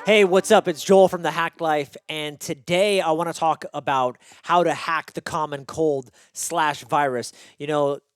Hey, what's up? It's Joel from The Hack Life, and today I want to talk about how to hack the common cold slash virus.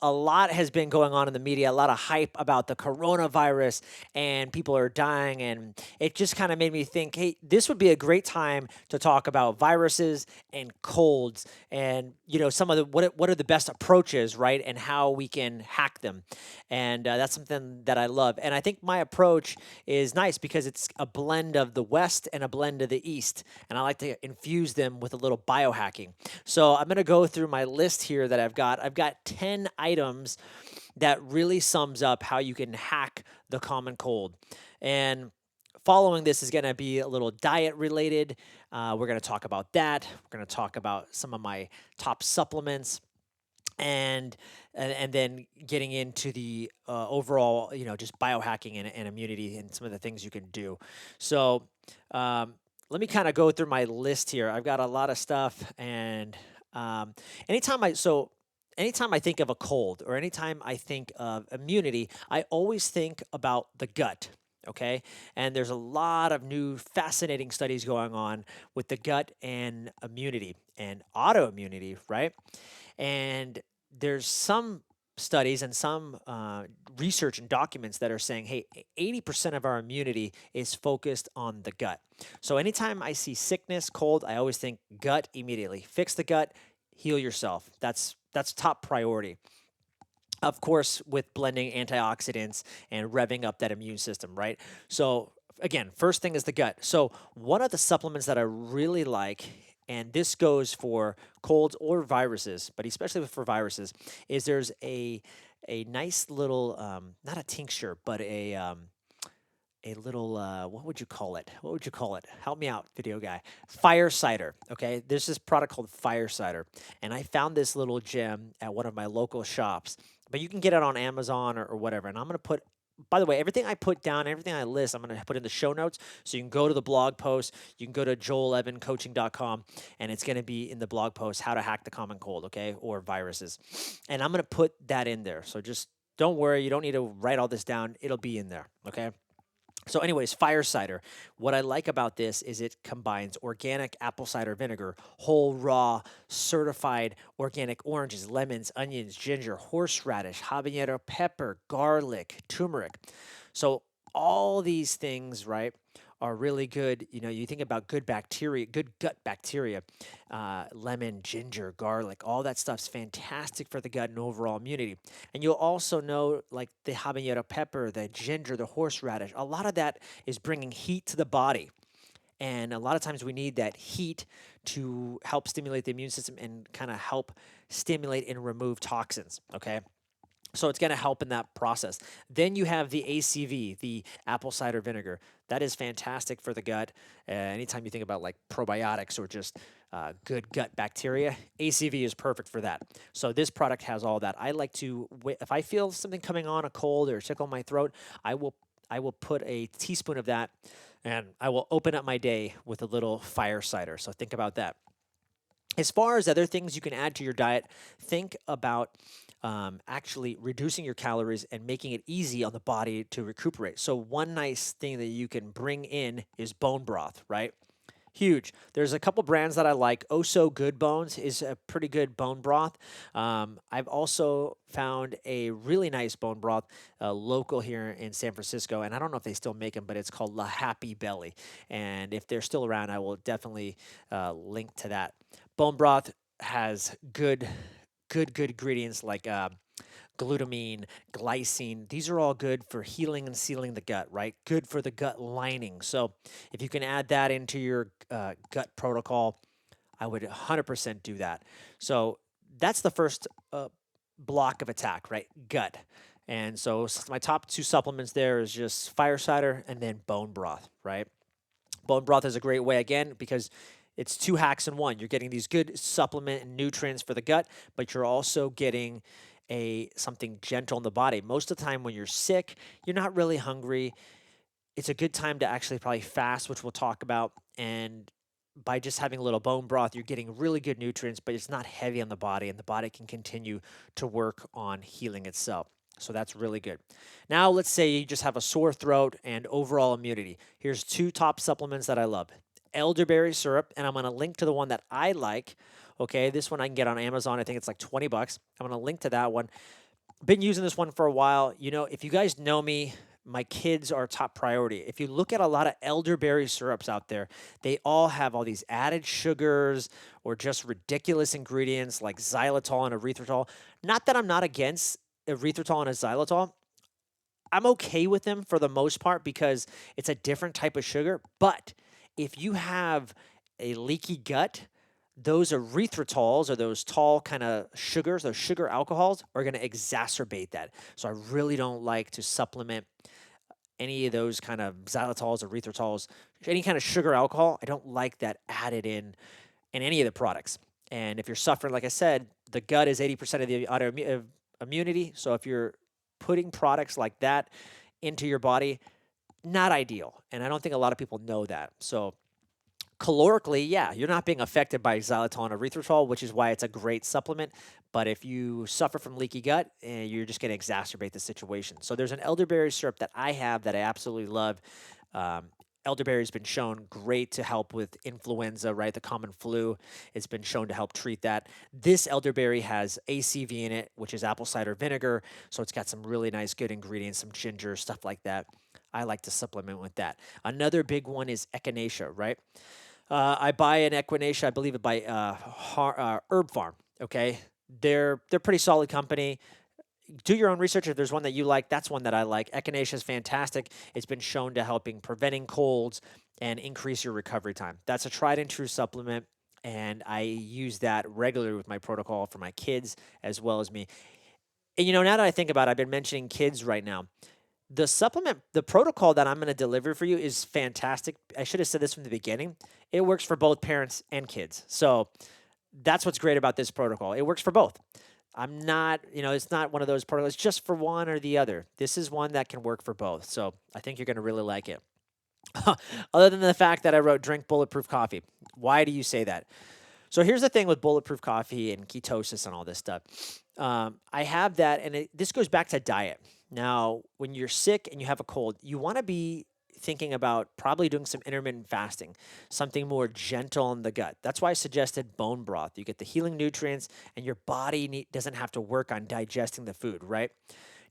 A lot has been going on in the media, a lot of hype about the coronavirus, and people are dying, and it just kind of made me think, hey, this would be a great time to talk about viruses and colds, and some of the what are the best approaches, right, and how we can hack them, and that's something that I love, and I think my approach is nice because it's a blend of the West and a blend of the East. And I like to infuse them with a little biohacking. So I'm going to go through my list here that I've got. I've got 10 items that really sums up how you can hack the common cold. And following this is going to be a little diet related. We're going to talk about that. We're going to talk about some of my top supplements and and then getting into the overall, just biohacking and immunity and some of the things you can do. So let me kind of go through my list here. I've got a lot of stuff, and um, anytime I so anytime I think of a cold or anytime I think of immunity, I always think about the gut. Okay. And there's a lot of new fascinating studies going on with the gut and immunity and autoimmunity, right? And there's some studies and some research and documents that are saying, hey, 80% of our immunity is focused on the gut. So anytime I see sickness, cold, I always think gut immediately. Fix the gut, heal yourself. That's top priority. Of course, with blending antioxidants and revving up that immune system, right? So again, first thing is the gut. So one of the supplements that I really like, and this goes for colds or viruses, but especially for viruses, is there's a nice little not a tincture, but a little what would you call it? What would you call it? Help me out, video guy. Fire cider. Okay, there's this product called Fire cider, and I found this little gem at one of my local shops. But you can get it on Amazon or whatever. And I'm gonna put. By the way, everything I put down, everything I list, I'm going to put in the show notes. So you can go to the blog post. You can go to joelevancoaching.com, and it's going to be in the blog post, how to hack the common cold, okay, or viruses. And I'm going to put that in there. So just don't worry. You don't need to write all this down. It'll be in there, okay? So, anyways, fire cider. What I like about this is it combines organic apple cider vinegar, whole raw, certified organic oranges, lemons, onions, ginger, horseradish, habanero pepper, garlic, turmeric. So, all these things, right, are really good. You think about good bacteria, good gut bacteria, lemon, ginger, garlic, all that stuff's fantastic for the gut and overall immunity. And you'll also know, like the habanero pepper, the ginger, the horseradish, a lot of that is bringing heat to the body. And a lot of times we need that heat to help stimulate the immune system and kind of help stimulate and remove toxins. Okay. So it's going to help in that process. Then you have the ACV, the apple cider vinegar. That is fantastic for the gut. Anytime you think about like probiotics or just good gut bacteria, ACV is perfect for that. So this product has all that. I like to, if I feel something coming on, a cold or a tickle in my throat, I will I will put a teaspoon of that, and I will open up my day with a little fire cider. So think about that. As far as other things you can add to your diet, think about actually reducing your calories and making it easy on the body to recuperate. So, one nice thing that you can bring in is bone broth, right? Huge. There's a couple brands that I like. Oh So Good Bones is a pretty good bone broth. I've also found a really nice bone broth local here in San Francisco, and I don't know if they still make them, but it's called La Happy Belly. And if they're still around, I will definitely link to that. Bone broth has good ingredients like glutamine, glycine. These are all good for healing and sealing the gut, right? Good for the gut lining. So if you can add that into your gut protocol, I would 100% do that. So that's the first block of attack, right? Gut. And so my top two supplements there is just fire cider and then bone broth, right? Bone broth is a great way again because it's two hacks in one. You're getting these good supplement and nutrients for the gut, but you're also getting a something gentle in the body. Most of the time when you're sick, you're not really hungry. It's a good time to actually probably fast, which we'll talk about. And by just having a little bone broth, you're getting really good nutrients, but it's not heavy on the body, and the body can continue to work on healing itself. So that's really good. Now, let's say you just have a sore throat and overall immunity. Here's two top supplements that I love: elderberry syrup, and I'm going to link to the one that I like. Okay, this one I can get on Amazon. I think it's like 20 bucks. I'm going to link to that one. Been using this one for a while. You know, if you guys know me, my kids are top priority. If you look at a lot of elderberry syrups out there, they all have all these added sugars or just ridiculous ingredients like xylitol and erythritol. Not that I'm not against erythritol and xylitol. I'm okay with them for the most part because it's a different type of sugar. But if you have a leaky gut, those erythritols or those tall kind of sugars, those sugar alcohols are going to exacerbate that. So I really don't like to supplement any of those kind of xylitols, erythritols, any kind of sugar alcohol. I don't like that added in any of the products. And if you're suffering, like I said, the gut is 80% of the immunity. So if you're putting products like that into your body, not ideal. And I don't think a lot of people know that. So calorically, yeah, you're not being affected by xylitol and erythritol, which is why it's a great supplement. But if you suffer from leaky gut, you're just going to exacerbate the situation. So there's an elderberry syrup that I have that I absolutely love. Um, Elderberry has been shown great to help with influenza, right? The common flu. It's been shown to help treat that. This elderberry has ACV in it, which is apple cider vinegar. So it's got some really nice, good ingredients, some ginger, stuff like that. I like to supplement with that. Another big one is echinacea, right? I buy an Echinacea, I believe it by Herb Farm. Okay, they're pretty solid company. Do your own research. If there's one that you like, that's one that I like. Echinacea is fantastic. It's been shown to helping preventing colds and increase your recovery time. That's a tried and true supplement, and I use that regularly with my protocol for my kids as well as me. And now that I think about it, I've been mentioning kids right now. The protocol that I'm going to deliver for you is fantastic. I should have said this from the beginning. It works for both parents and kids. So that's what's great about this protocol. It works for both. I'm not, it's not one of those protocols just for one or the other. This is one that can work for both. So I think you're going to really like it. Other than the fact that I wrote drink bulletproof coffee. Why do you say that? So here's the thing with bulletproof coffee and ketosis and all this stuff. I have that, and this goes back to diet. Now, when you're sick and you have a cold, you want to be thinking about probably doing some intermittent fasting, something more gentle on the gut. That's why I suggested bone broth. You get the healing nutrients, and your body doesn't have to work on digesting the food, right?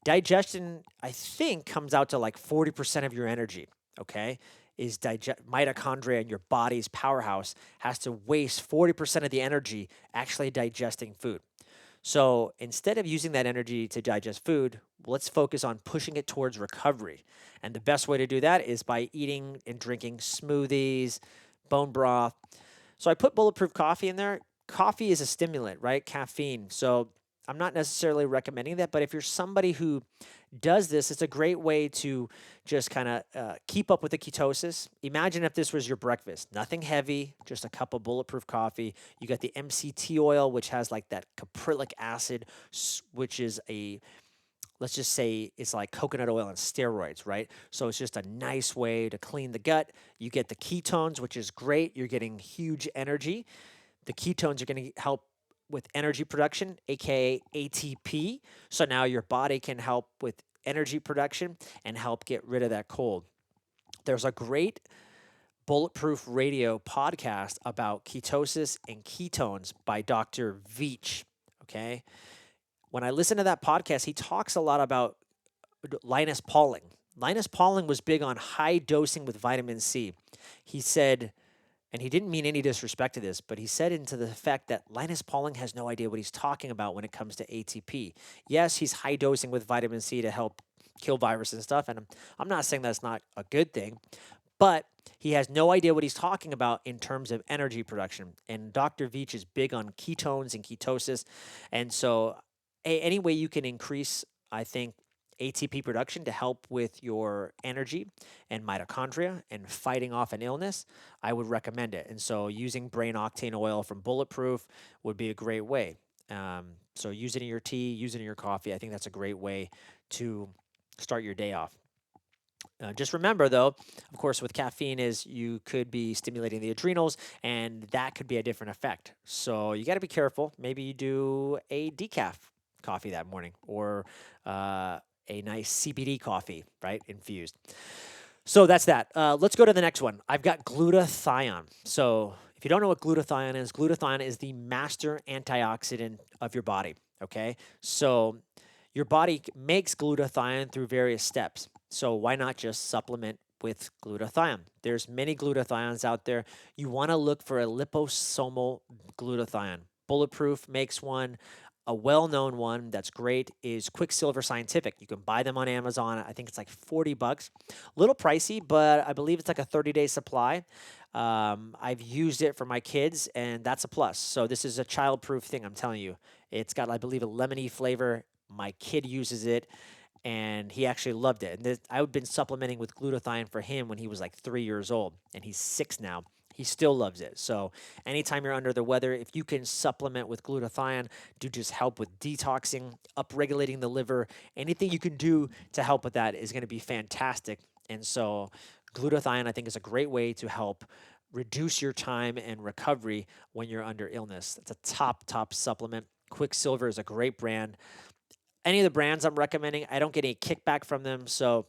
Digestion, I think, comes out to like 40% of your energy, okay? Is mitochondria in your body's powerhouse has to waste 40% of the energy actually digesting food. So instead of using that energy to digest food, let's focus on pushing it towards recovery. And the best way to do that is by eating and drinking smoothies, bone broth. So I put bulletproof coffee in there. Coffee is a stimulant, right? Caffeine. So I'm not necessarily recommending that, but if you're somebody who does this, it's a great way to just kind of keep up with the ketosis. Imagine if this was your breakfast, nothing heavy, just a cup of bulletproof coffee. You got the MCT oil, which has like that caprylic acid, which is let's just say it's like coconut oil on steroids, right? So it's just a nice way to clean the gut. You get the ketones, which is great. You're getting huge energy. The ketones are going to help with energy production, aka ATP. So now your body can help with energy production and help get rid of that cold. There's a great Bulletproof Radio podcast about ketosis and ketones by Dr. Veach. Okay. When I listen to that podcast, he talks a lot about Linus Pauling. Linus Pauling was big on high dosing with vitamin C. He said, and he didn't mean any disrespect to this, but he said into the fact that Linus Pauling has no idea what he's talking about when it comes to ATP. Yes, he's high dosing with vitamin C to help kill viruses and stuff, and I'm not saying that's not a good thing, but he has no idea what he's talking about in terms of energy production. And Dr. Veach is big on ketones and ketosis, and so any way you can increase, I think, ATP production to help with your energy and mitochondria and fighting off an illness, I would recommend it. And so using brain octane oil from Bulletproof would be a great way. So use it in your tea, use it in your coffee. I think that's a great way to start your day off. Just remember, though, of course, with caffeine is you could be stimulating the adrenals, and that could be a different effect. So you got to be careful. Maybe you do a decaf coffee that morning, or a nice CBD coffee, right? Infused. So that's that. Let's go to the next one. I've got glutathione. So if you don't know what glutathione is the master antioxidant of your body. Okay. So your body makes glutathione through various steps. So why not just supplement with glutathione? There's many glutathiones out there. You want to look for a liposomal glutathione. Bulletproof makes one. A well-known one that's great is Quicksilver Scientific. You can buy them on Amazon. I think it's like $40. A little pricey, but I believe it's like a 30-day supply. I've used it for my kids, and that's a plus. So this is a child-proof thing, I'm telling you. It's got, I believe, a lemony flavor. My kid uses it, and he actually loved it. And I've been supplementing with glutathione for him when he was like 3 years old, and he's 6 now. He still loves it. So anytime you're under the weather, if you can supplement with glutathione to just help with detoxing, upregulating the liver, anything you can do to help with that is going to be fantastic. And so glutathione, I think, is a great way to help reduce your time and recovery when you're under illness. It's a top supplement. Quicksilver is a great brand. Any of the brands I'm recommending, I don't get any kickback from them. So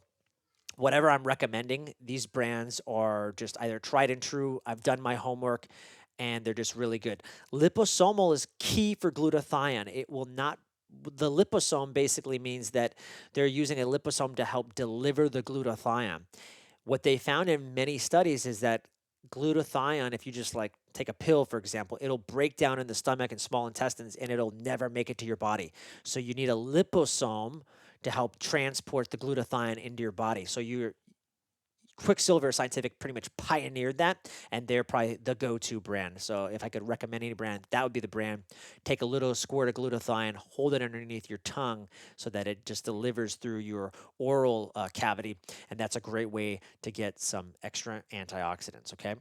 whatever I'm recommending, these brands are just either tried and true. I've done my homework and they're just really good. Liposomal is key for glutathione. It will not, the liposome basically means that they're using a liposome to help deliver the glutathione. What they found in many studies is that glutathione, if you just like take a pill, for example, it'll break down in the stomach and small intestines and it'll never make it to your body. So you need a liposome to help transport the glutathione into your body. So Quicksilver Scientific pretty much pioneered that, and they're probably the go-to brand. So if I could recommend any brand, that would be the brand. Take a little squirt of glutathione, hold it underneath your tongue so that it just delivers through your oral cavity, and that's a great way to get some extra antioxidants, okay?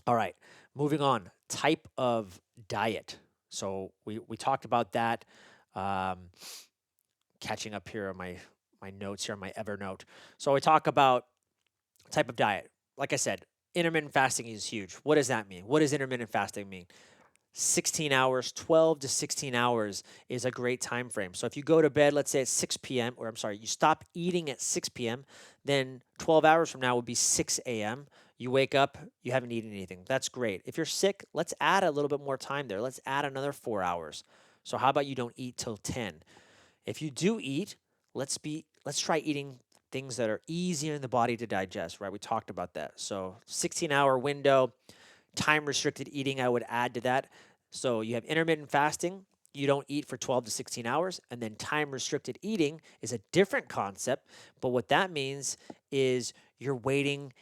All right, moving on. Type of diet. So we talked about that. Um, Catching up here on my notes here on my Evernote. So we talk about type of diet. Like I said, intermittent fasting is huge. What does that mean? What does intermittent fasting mean? 16 hours, 12 to 16 hours is a great time frame. So if you go to bed, let's say at 6 p.m., or I'm sorry, you stop eating at 6 p.m., then 12 hours from now would be 6 a.m. You wake up, you haven't eaten anything. That's great. If you're sick, let's add a little bit more time there. Let's add another 4 hours. So how about you don't eat till 10? If you do eat, let's try eating things that are easier in the body to digest, right? We talked about that. So 16-hour window, time restricted eating, I would add to that. So you have intermittent fasting, you don't eat for 12 to 16 hours, and then time restricted eating is a different concept, but what that means is you're waiting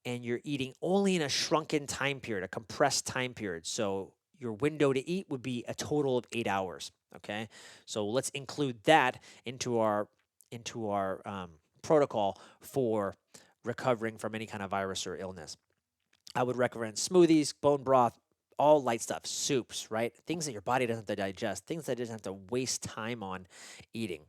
and you're eating only in a shrunken time period, a compressed time period. So your window to eat would be a total of 8 hours. Okay, so let's include that into our protocol for recovering from any kind of virus or illness. I would recommend smoothies, bone broth, all light stuff, soups, right? Things that your body doesn't have to digest, things that it doesn't have to waste time on eating.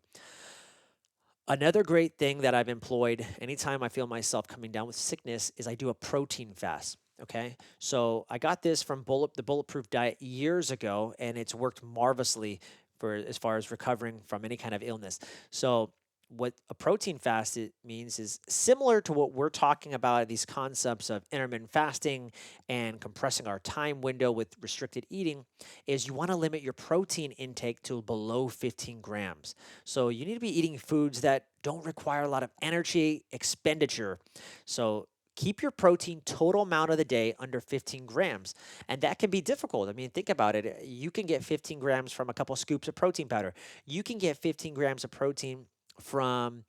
Another great thing that I've employed anytime I feel myself coming down with sickness is I do a protein fast. Okay, so I got this from the Bulletproof Diet years ago, and it's worked marvelously for as far as recovering from any kind of illness. So what a protein fast means is similar to what we're talking about, these concepts of intermittent fasting and compressing our time window with restricted eating, is you want to limit your protein intake to below 15 grams. So you need to be eating foods that don't require a lot of energy expenditure. So keep your protein total amount of the day under 15 grams. And that can be difficult. I mean, think about it. You can get 15 grams from a couple scoops of protein powder. You can get 15 grams of protein from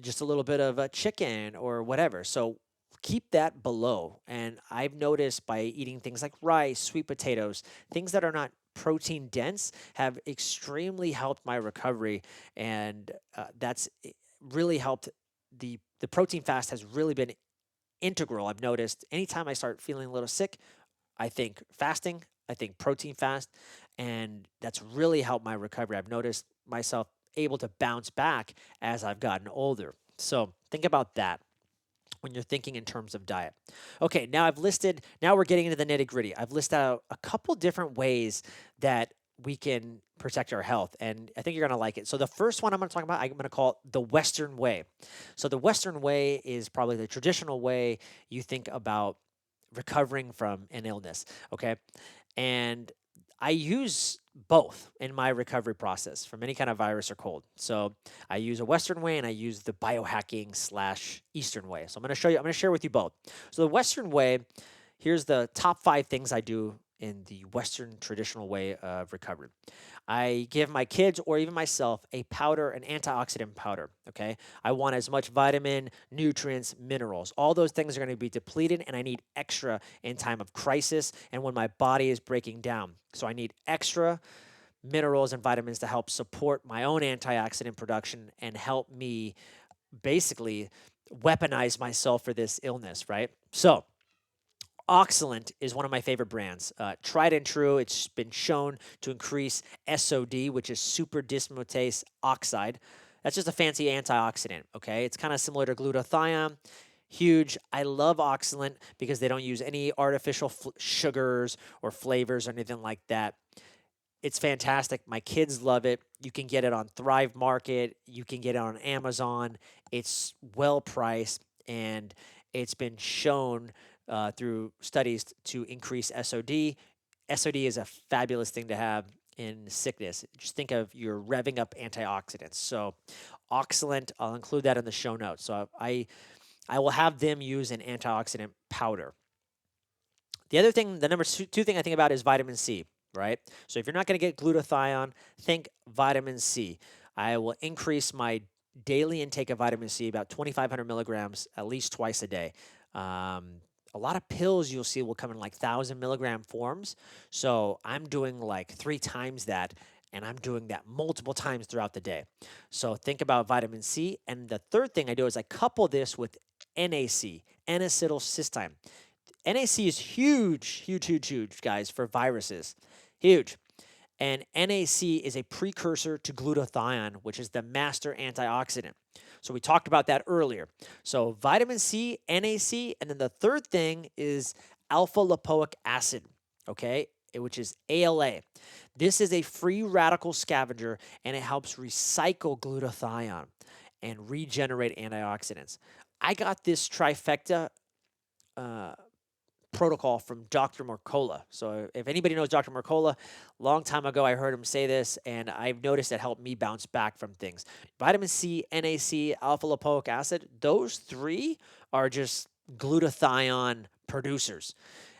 just a little bit of a chicken or whatever. So keep that below. And I've noticed by eating things like rice, sweet potatoes, things that are not protein dense have extremely helped my recovery. And that's really helped. The protein fast has really been integral. I've noticed anytime I start feeling a little sick, I think fasting, I think protein fast, and that's really helped my recovery. I've noticed myself able to bounce back as I've gotten older. So think about that when you're thinking in terms of diet. Okay, now we're getting into the nitty gritty. I've listed out a couple different ways that we can protect our health. And I think you're going to like it. So the first one I'm going to talk about, I'm going to call it the Western way. So the Western way is probably the traditional way you think about recovering from an illness. Okay. And I use both in my recovery process from any kind of virus or cold. So I use a Western way and I use the biohacking slash Eastern way. So I'm going to show you, I'm going to share with you both. So the Western way, here's the top 5 things I do in the Western traditional way of recovery. I give my kids or even myself a powder, an antioxidant powder. Okay. I want as much vitamin, nutrients, minerals. All those things are going to be depleted, and I need extra in time of crisis and when my body is breaking down. So I need extra minerals and vitamins to help support my own antioxidant production and help me basically weaponize myself for this illness, right? So, Oxalent is one of my favorite brands. Tried and true, it's been shown to increase SOD, which is super dismutase oxide. That's just a fancy antioxidant, okay? It's kind of similar to glutathione. Huge. I love Oxalent because they don't use any artificial sugars or flavors or anything like that. It's fantastic. My kids love it. You can get it on Thrive Market. You can get it on Amazon. It's well priced, and it's been shown through studies to increase SOD. SOD is a fabulous thing to have in sickness. Just think of you're revving up antioxidants. So, Oxalent, I'll include that in the show notes. So I will have them use an antioxidant powder. The other thing, the number two thing I think about is vitamin C, right? So if you're not going to get glutathione, think vitamin C. I will increase my daily intake of vitamin C about 2,500 milligrams at least twice a day. A lot of pills you'll see will come in like 1,000 milligram forms. So I'm doing like 3 times that, and I'm doing that multiple times throughout the day. So think about vitamin C. And the third thing I do is I couple this with NAC, N-acetylcysteine. NAC is huge, huge, huge, huge, guys, for viruses. Huge. And NAC is a precursor to glutathione, which is the master antioxidant. So we talked about that earlier. So vitamin C, NAC, and then the third thing is alpha-lipoic acid, okay, which is ALA. This is a free radical scavenger, and it helps recycle glutathione and regenerate antioxidants. I got this trifecta uh, protocol from Dr. Mercola. So if anybody knows Dr. Mercola, long time ago I heard him say this, and I've noticed it helped me bounce back from things. Vitamin C, NAC, alpha-lipoic acid, those 3 are just glutathione producers.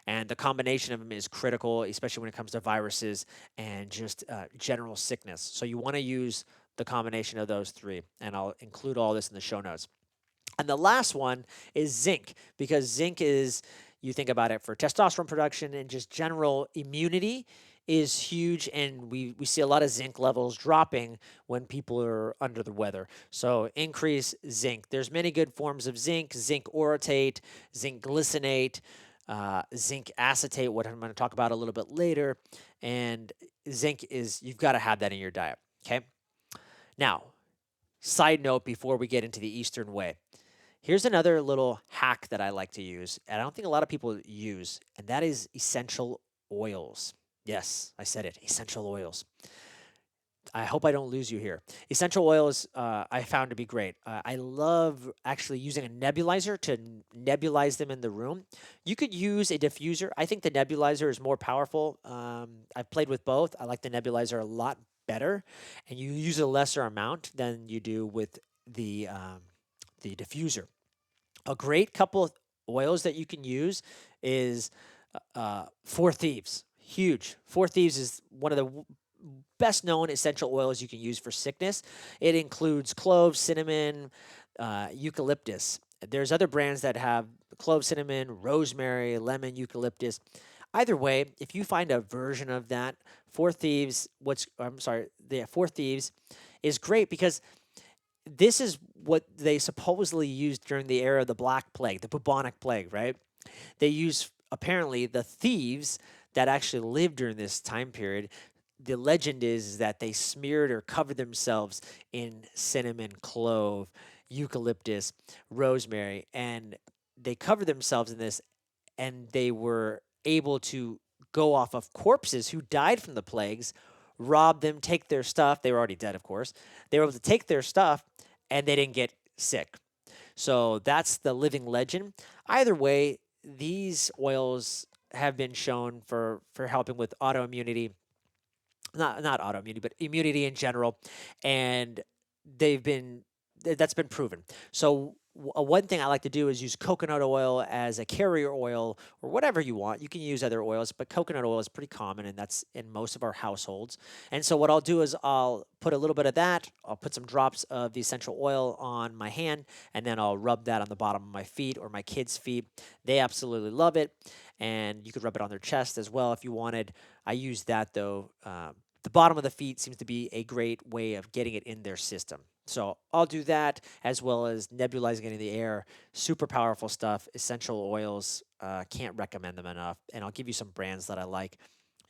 And the combination of them is critical, especially when it comes to viruses and just general sickness. So you want to use the combination of those 3, and I'll include all this in the show notes. And the last one is zinc, because zinc is, you think about it for testosterone production and just general immunity is huge. And we see a lot of zinc levels dropping when people are under the weather. So increase zinc. There's many good forms of zinc, zinc orotate, zinc glycinate, zinc acetate, what I'm going to talk about a little bit later. And zinc is, you've got to have that in your diet. Okay. Now, side note before we get into the Eastern way. Here's another little hack that I like to use, and I don't think a lot of people use, and that is essential oils. Yes, I said it, essential oils. I hope I don't lose you here. Essential oils I found to be great. I love actually using a nebulizer to nebulize them in the room. You could use a diffuser. I think the nebulizer is more powerful. I've played with both. I like the nebulizer a lot better, and you use a lesser amount than you do with the diffuser. A great couple of oils that you can use is Four Thieves. Huge. Four Thieves is one of the best known essential oils you can use for sickness. It includes cloves, cinnamon, eucalyptus. There's other brands that have clove, cinnamon, rosemary, lemon, eucalyptus. Either way, if you find a version of that, Four Thieves, Four Thieves is great because this is what they supposedly used during the era of the Black Plague, the bubonic plague, right? They use apparently the thieves that actually lived during this time period. The legend is that they smeared or covered themselves in cinnamon, clove, eucalyptus, rosemary, and they covered themselves in this, and they were able to go off of corpses who died from the plagues, rob them, take their stuff. They were already dead, of course. They were able to take their stuff and they didn't get sick. So that's the living legend. Either way, these oils have been shown for helping with autoimmunity, not autoimmunity, but immunity in general, and they've been that's been proven. So one thing I like to do is use coconut oil as a carrier oil or whatever you want. You can use other oils, but coconut oil is pretty common and that's in most of our households. And so what I'll do is I'll put a little bit of that, I'll put some drops of the essential oil on my hand, and then I'll rub that on the bottom of my feet or my kids' feet. They absolutely love it. And you could rub it on their chest as well if you wanted. I use that though. The bottom of the feet seems to be a great way of getting it in their system. So I'll do that as well as nebulizing it in the air. Super powerful stuff. Essential oils. Can't recommend them enough. And I'll give you some brands that I like.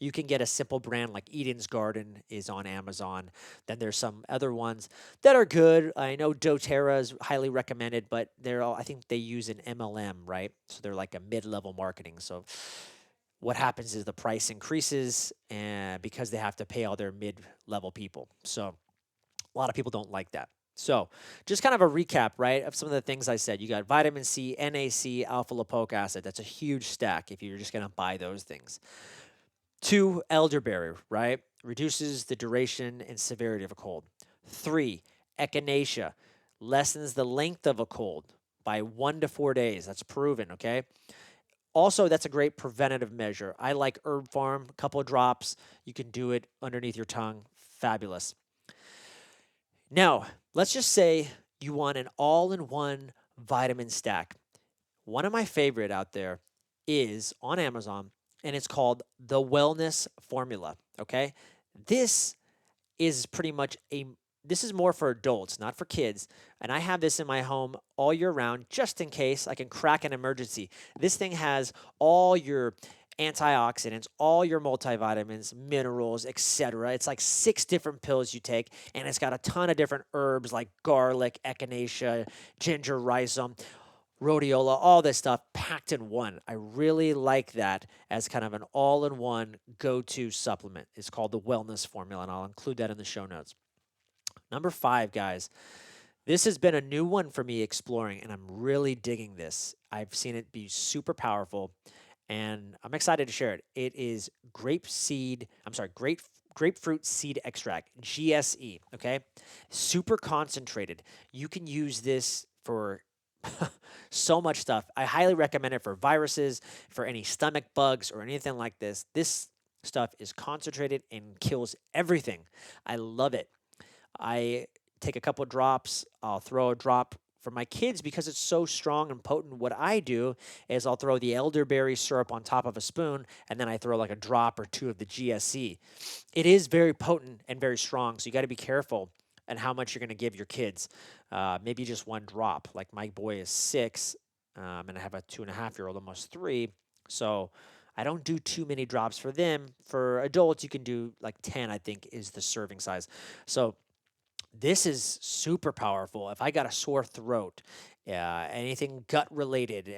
You can get a simple brand like Eden's Garden is on Amazon. Then there's some other ones that are good. I know doTERRA is highly recommended, but they're all, I think they use an MLM, right? So they're like a mid-level marketing. So what happens is the price increases and because they have to pay all their mid-level people. So a lot of people don't like that. So just kind of a recap, right, of some of the things I said. You got vitamin C, NAC, alpha-lipoic acid. That's a huge stack if you're just going to buy those things. 2, elderberry, right? Reduces the duration and severity of a cold. 3, echinacea lessens the length of a cold by 1 to 4 days. That's proven, okay? Also, that's a great preventative measure. I like Herb Farm, a couple of drops. You can do it underneath your tongue. Fabulous. Now, let's just say you want an all-in-one vitamin stack. One of my favorite out there is on Amazon, and it's called the Wellness Formula. Okay, this is pretty much a this is more for adults, not for kids. And I have this in my home all year round just in case I can crack an emergency. This thing has all your antioxidants, all your multivitamins, minerals, etc. It's like 6 different pills you take, and it's got a ton of different herbs like garlic, echinacea, ginger, rhizome, rhodiola, all this stuff packed in one. I really like that as kind of an all-in-one go-to supplement. It's called the Wellness Formula, and I'll include that in the show notes. Number 5, guys. This has been a new one for me exploring, and I'm really digging this. I've seen it be super powerful, and I'm excited to share it. It is grapefruit seed extract, GSE, okay? Super concentrated. You can use this for so much stuff. I highly recommend it for viruses, for any stomach bugs or anything like this. This stuff is concentrated and kills everything. I love it. I take a couple drops. I'll throw a drop for my kids because it's so strong and potent. What I do is I'll throw the elderberry syrup on top of a spoon, and then I throw like a drop or two of the GSE. It is very potent and very strong, so you got to be careful and how much you're going to give your kids. Maybe just one drop. Like my boy is 6, and I have a 2.5-year-old, almost 3. So I don't do too many drops for them. For adults, you can do like 10, I think, is the serving size. So this is super powerful. If I got a sore throat, anything gut related,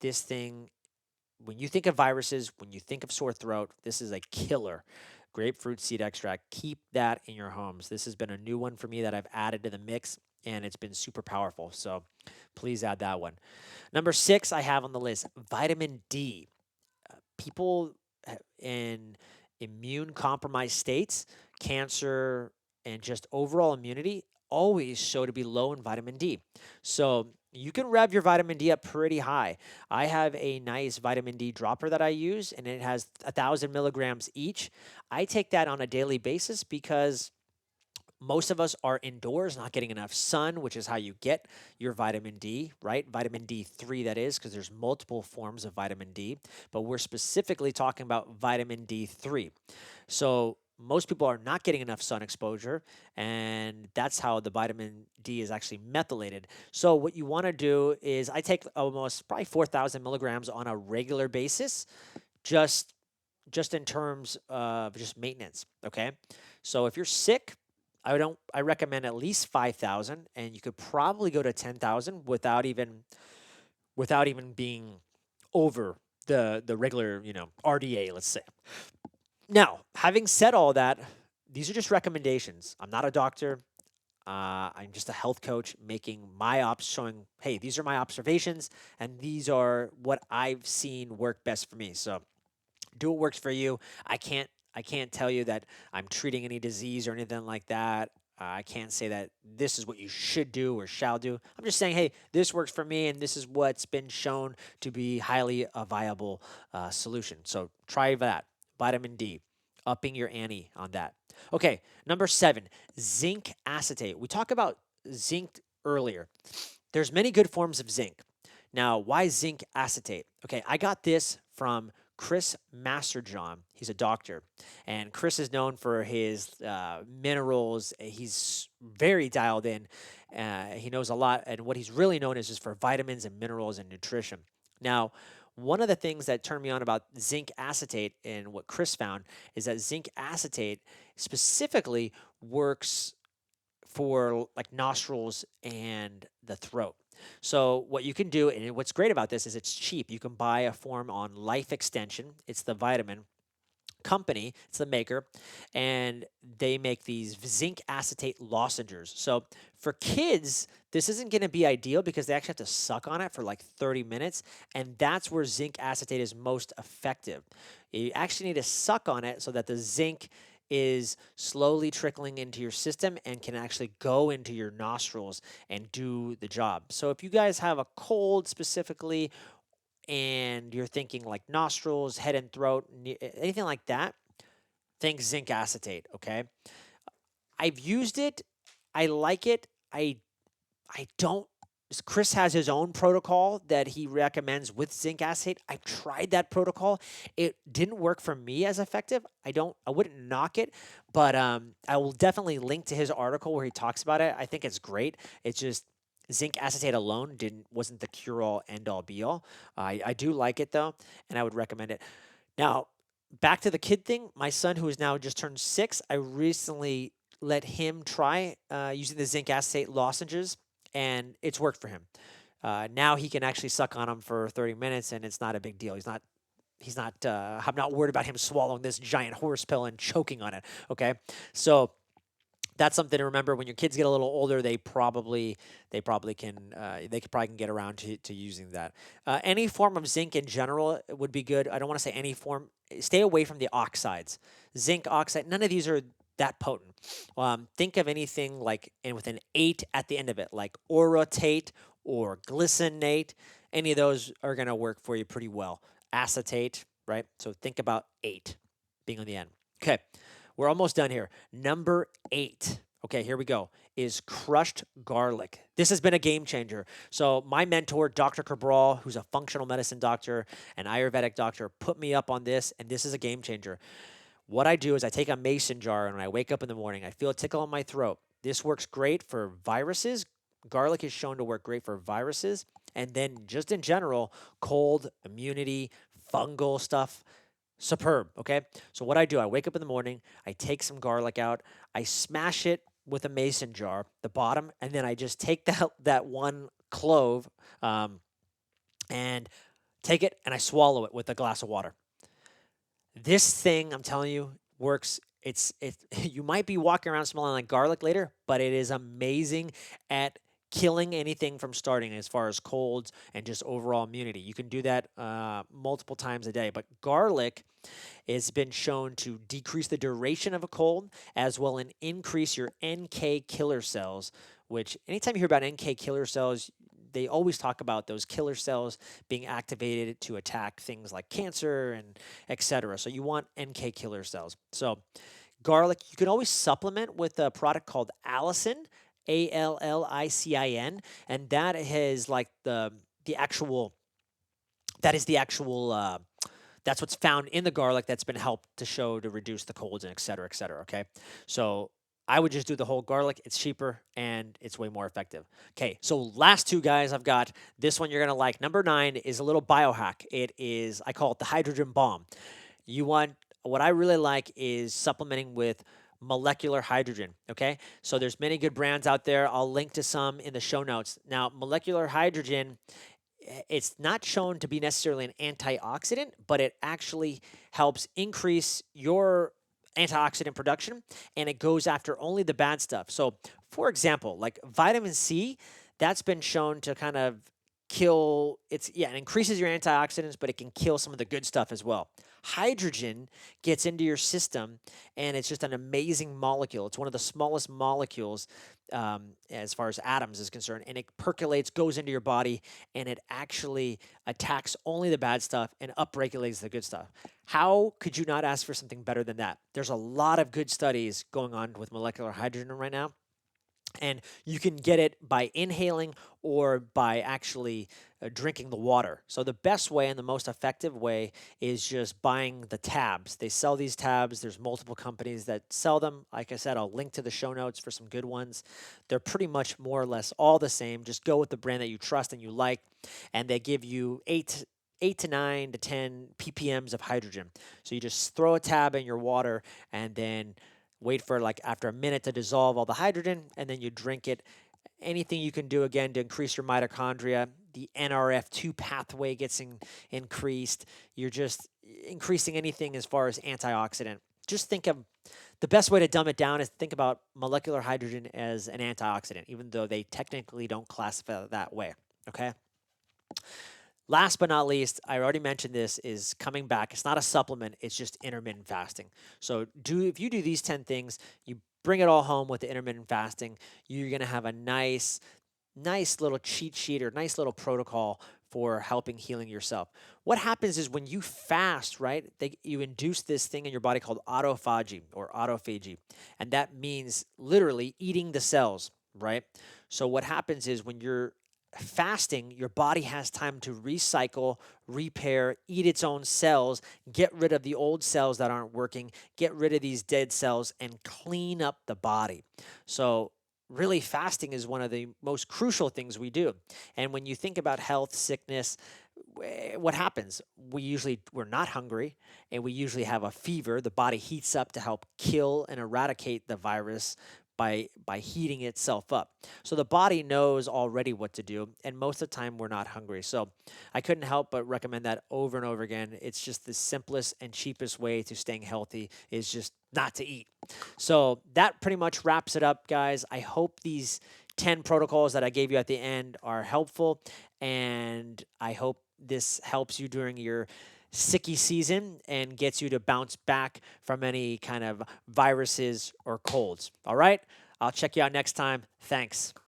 this thing, when you think of viruses, when you think of sore throat, this is a killer. Grapefruit seed extract. Keep that in your homes. This has been a new one for me that I've added to the mix, and it's been super powerful. So please add that one. Number 6, I have on the list vitamin D. People in immune compromised states, cancer, and just overall immunity always show to be low in vitamin D. So you can rev your vitamin D up pretty high. I have a nice vitamin D dropper that I use, and it has 1,000 milligrams each. I take that on a daily basis because most of us are indoors, not getting enough sun, which is how you get your vitamin D, right? Vitamin D3, that is, because there's multiple forms of vitamin D, but we're specifically talking about vitamin D3. So most people are not getting enough sun exposure, and that's how the vitamin D is actually methylated. So what you want to do is I take almost probably 4,000 milligrams on a regular basis, just just in terms of just maintenance. Okay, so if you're sick, I recommend at least 5,000, and you could probably go to 10,000 without even being over the regular RDA, let's say. Now, having said all that, these are just recommendations. I'm not a doctor. I'm just a health coach making showing, hey, these are my observations, and these are what I've seen work best for me. So do what works for you. I can't tell you that I'm treating any disease or anything like that. I can't say that this is what you should do or shall do. I'm just saying, hey, this works for me, and this is what's been shown to be highly a viable solution. So try that. Vitamin D, upping your ante on that. Okay, number 7, zinc acetate. We talked about zinc earlier. There's many good forms of zinc. Now, why zinc acetate? Okay, I got this from Chris Masterjohn. He's a doctor, and Chris is known for his minerals. He's very dialed in. He knows a lot, and what he's really known is just for vitamins and minerals and nutrition. Now, one of the things that turned me on about zinc acetate and what Chris found is that zinc acetate specifically works for like nostrils and the throat. So what you can do, and what's great about this is it's cheap. You can buy a form on Life Extension. It's the vitamin company, it's the maker, and they make these zinc acetate lozenges. So for kids, this isn't going to be ideal because they actually have to suck on it for like 30 minutes, and that's where zinc acetate is most effective. You actually need to suck on it so that the zinc is slowly trickling into your system and can actually go into your nostrils and do the job. So if you guys have a cold specifically and you're thinking like nostrils, head and throat, anything like that, think zinc acetate, okay? I've used it. I like it. I don't Chris has his own protocol that he recommends with zinc acetate. I've tried that protocol. It didn't work for me as effective. I wouldn't knock it, but I will definitely link to his article where he talks about it. I think it's great. It's just zinc acetate alone wasn't the cure all end all be all. I do like it though, and I would recommend it. Now, back to the kid thing. My son, who is now just turned 6, I recently let him try using the zinc acetate lozenges, and it's worked for him. Now he can actually suck on them for 30 minutes, and it's not a big deal. He's not. I'm not worried about him swallowing this giant horse pill and choking on it. Okay, so that's something to remember. When your kids get a little older, they could probably can get around to using that. Any form of zinc in general would be good. I don't want to say any form. Stay away from the oxides. Zinc oxide. None of these are that potent. Think of anything like and with an 8 at the end of it, like orotate or glycinate. Any of those are going to work for you pretty well. Acetate, right? So think about 8 being on the end. Okay. We're almost done here. Number 8. Okay, here we go. Is crushed garlic. This has been a game changer. So my mentor, Dr. Cabral, who's a functional medicine doctor, an Ayurvedic doctor, put me up on this, and this is a game changer. What I do is I take a mason jar, and when I wake up in the morning, I feel a tickle in my throat. This works great for viruses. Garlic is shown to work great for viruses, and then just in general, cold, immunity, fungal stuff. Superb. Okay. So what I do, I wake up in the morning, I take some garlic out, I smash it with a mason jar, the bottom, and then I just take that one clove and take it and I swallow it with a glass of water. This thing, I'm telling you, works. You might be walking around smelling like garlic later, but it is amazing at killing anything from starting as far as colds and just overall immunity. You can do that multiple times a day. But garlic has been shown to decrease the duration of a cold as well and increase your NK killer cells, which anytime you hear about NK killer cells, they always talk about those killer cells being activated to attack things like cancer and etc. So you want NK killer cells. So garlic, you can always supplement with a product called Allicin, Allicin, and that is like the actual that is the actual that's what's found in the garlic that's been helped to show to reduce the colds and et cetera, et cetera. Okay. So I would just do the whole garlic. It's cheaper and it's way more effective. Okay. So last 2 guys I've got. This one you're going to like. Number 9 is a little biohack. I call it the hydrogen bomb. What I really like is supplementing with molecular hydrogen. Okay. So there's many good brands out there. I'll link to some in the show notes. Now, molecular hydrogen, it's not shown to be necessarily an antioxidant, but it actually helps increase your antioxidant production, and it goes after only the bad stuff. So, for example, like vitamin C, that's been shown to kind of kill it increases your antioxidants, but it can kill some of the good stuff as well. Hydrogen gets into your system, and it's just an amazing molecule. It's one of the smallest molecules as far as atoms is concerned, and it percolates, goes into your body, and it actually attacks only the bad stuff and upregulates the good stuff. How could you not ask for something better than that? There's a lot of good studies going on with molecular hydrogen right now, and you can get it by inhaling or by actually drinking the water. So the best way and the most effective way is just buying the tabs. They sell these tabs. There's multiple companies that sell them. Like I said, I'll link to the show notes for some good ones. They're pretty much more or less all the same. Just go with the brand that you trust and you like, and they give you 8 to 9 to 10 ppms of hydrogen. So you just throw a tab in your water and then wait for like after a minute to dissolve all the hydrogen, and then you drink it. Anything you can do again to increase your mitochondria, the NRF2 pathway gets increased. You're just increasing anything as far as antioxidant. Just think of the best way to dumb it down is think about molecular hydrogen as an antioxidant, even though they technically don't classify it that way. Okay. Last but not least, I already mentioned this, is coming back. It's not a supplement, it's just intermittent fasting. So if you do these 10 things, you bring it all home with the intermittent fasting, you're going to have a nice little cheat sheet or nice little protocol for helping healing yourself. What happens is when you fast, right, you induce this thing in your body called autophagy or autophagy, and that means literally eating the cells, right? So what happens is when you're fasting, your body has time to recycle, repair, eat its own cells, get rid of the old cells that aren't working, get rid of these dead cells, and clean up the body. So really, fasting is one of the most crucial things we do. And when you think about health, sickness, what happens? We're not hungry, and we usually have a fever. The body heats up to help kill and eradicate the virus by heating itself up. So the body knows already what to do, and most of the time we're not hungry. So I couldn't help but recommend that over and over again. It's just the simplest and cheapest way to staying healthy is just not to eat. So that pretty much wraps it up, guys. I hope these 10 protocols that I gave you at the end are helpful, and I hope this helps you during your sicky season and gets you to bounce back from any kind of viruses or colds. All right? I'll check you out next time. Thanks.